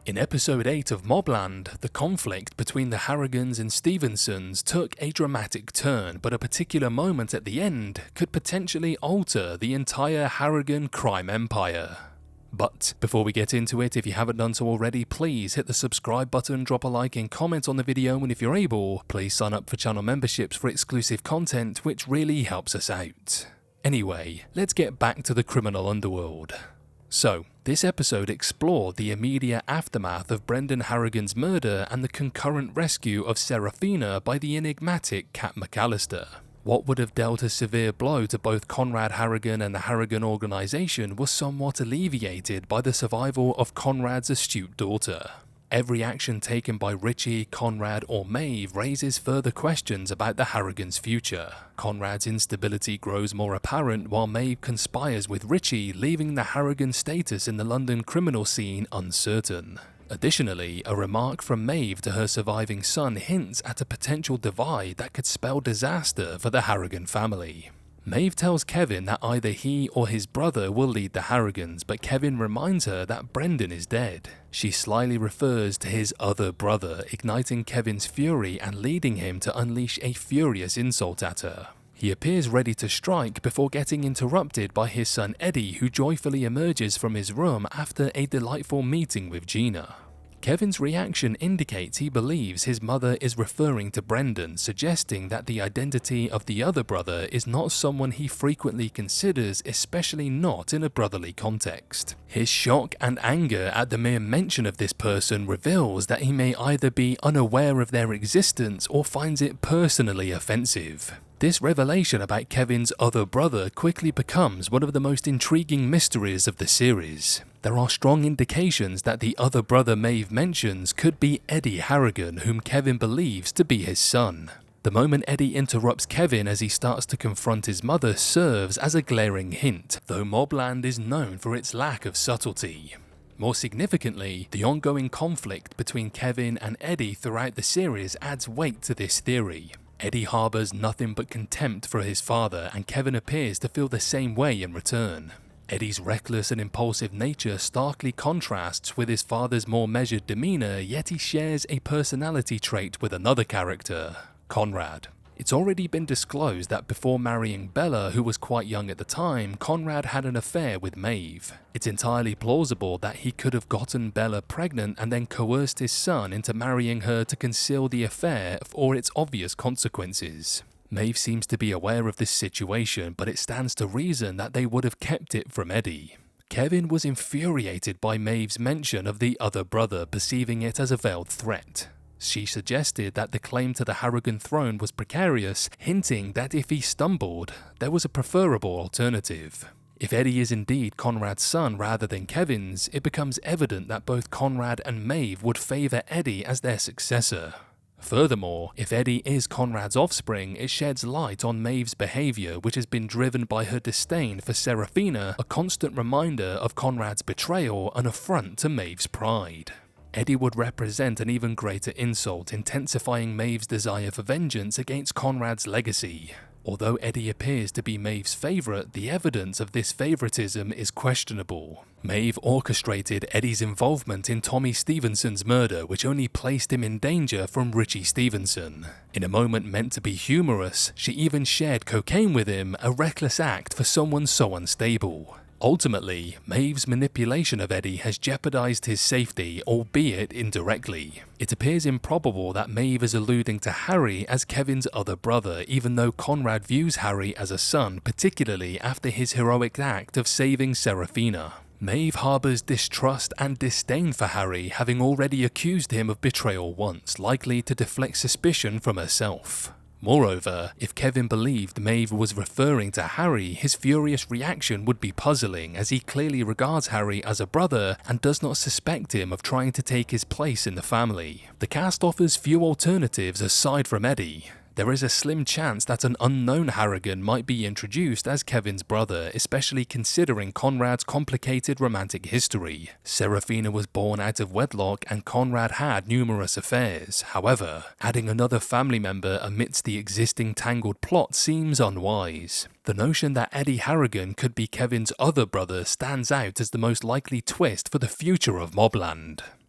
In episode 8 of MobLand, the conflict between the Harrigans and Stevensons took a dramatic turn, but a particular moment at the end could potentially alter the entire Harrigan crime empire. But before we get into it, if you haven't done so already, please hit the subscribe button, drop a like and comment on the video, and if you're able, please sign up for channel memberships for exclusive content, which really helps us out. Anyway, let's get back to the criminal underworld. So, this episode explored the immediate aftermath of Brendan Harrigan's murder and the concurrent rescue of Serafina by the enigmatic Cat McAllister. What would have dealt a severe blow to both Conrad Harrigan and the Harrigan organization was somewhat alleviated by the survival of Conrad's astute daughter. Every action taken by Richie, Conrad, or Maeve raises further questions about the Harrigans' future. Conrad's instability grows more apparent while Maeve conspires with Richie, leaving the Harrigan status in the London criminal scene uncertain. Additionally, a remark from Maeve to her surviving son hints at a potential divide that could spell disaster for the Harrigan family. Maeve tells Kevin that either he or his brother will lead the Harrigans, but Kevin reminds her that Brendan is dead. She slyly refers to his other brother, igniting Kevin's fury and leading him to unleash a furious insult at her. He appears ready to strike before getting interrupted by his son Eddie, who joyfully emerges from his room after a delightful meeting with Gina. Kevin's reaction indicates he believes his mother is referring to Brendan, suggesting that the identity of the other brother is not someone he frequently considers, especially not in a brotherly context. His shock and anger at the mere mention of this person reveals that he may either be unaware of their existence or finds it personally offensive. This revelation about Kevin's other brother quickly becomes one of the most intriguing mysteries of the series. There are strong indications that the other brother Maeve mentions could be Eddie Harrigan, whom Kevin believes to be his son. The moment Eddie interrupts Kevin as he starts to confront his mother serves as a glaring hint, though MobLand is known for its lack of subtlety. More significantly, the ongoing conflict between Kevin and Eddie throughout the series adds weight to this theory. Eddie harbors nothing but contempt for his father, and Kevin appears to feel the same way in return. Eddie's reckless and impulsive nature starkly contrasts with his father's more measured demeanor, yet he shares a personality trait with another character, Conrad. It's already been disclosed that before marrying Bella, who was quite young at the time, Conrad had an affair with Maeve. It's entirely plausible that he could have gotten Bella pregnant and then coerced his son into marrying her to conceal the affair for its obvious consequences. Maeve seems to be aware of this situation, but it stands to reason that they would have kept it from Eddie. Kevin was infuriated by Maeve's mention of the other brother, perceiving it as a veiled threat. She suggested that the claim to the Harrigan throne was precarious, hinting that if he stumbled, there was a preferable alternative. If Eddie is indeed Conrad's son rather than Kevin's, it becomes evident that both Conrad and Maeve would favor Eddie as their successor. Furthermore, if Eddie is Conrad's offspring, it sheds light on Maeve's behavior, which has been driven by her disdain for Serafina, a constant reminder of Conrad's betrayal, an affront to Maeve's pride. Eddie would represent an even greater insult, intensifying Maeve's desire for vengeance against Conrad's legacy. Although Eddie appears to be Maeve's favorite, the evidence of this favoritism is questionable. Maeve orchestrated Eddie's involvement in Tommy Stevenson's murder, which only placed him in danger from Richie Stevenson. In a moment meant to be humorous, she even shared cocaine with him, a reckless act for someone so unstable. Ultimately, Maeve's manipulation of Eddie has jeopardized his safety, albeit indirectly. It appears improbable that Maeve is alluding to Harry as Kevin's other brother, even though Conrad views Harry as a son, particularly after his heroic act of saving Serafina. Maeve harbors distrust and disdain for Harry, having already accused him of betrayal once, likely to deflect suspicion from herself. Moreover, if Kevin believed Maeve was referring to Harry, his furious reaction would be puzzling, as he clearly regards Harry as a brother and does not suspect him of trying to take his place in the family. The cast offers few alternatives aside from Eddie. There is a slim chance that an unknown Harrigan might be introduced as Kevin's brother, especially considering Conrad's complicated romantic history. Serafina was born out of wedlock and Conrad had numerous affairs. However, adding another family member amidst the existing tangled plot seems unwise. The notion that Eddie Harrigan could be Kevin's other brother stands out as the most likely twist for the future of MobLand.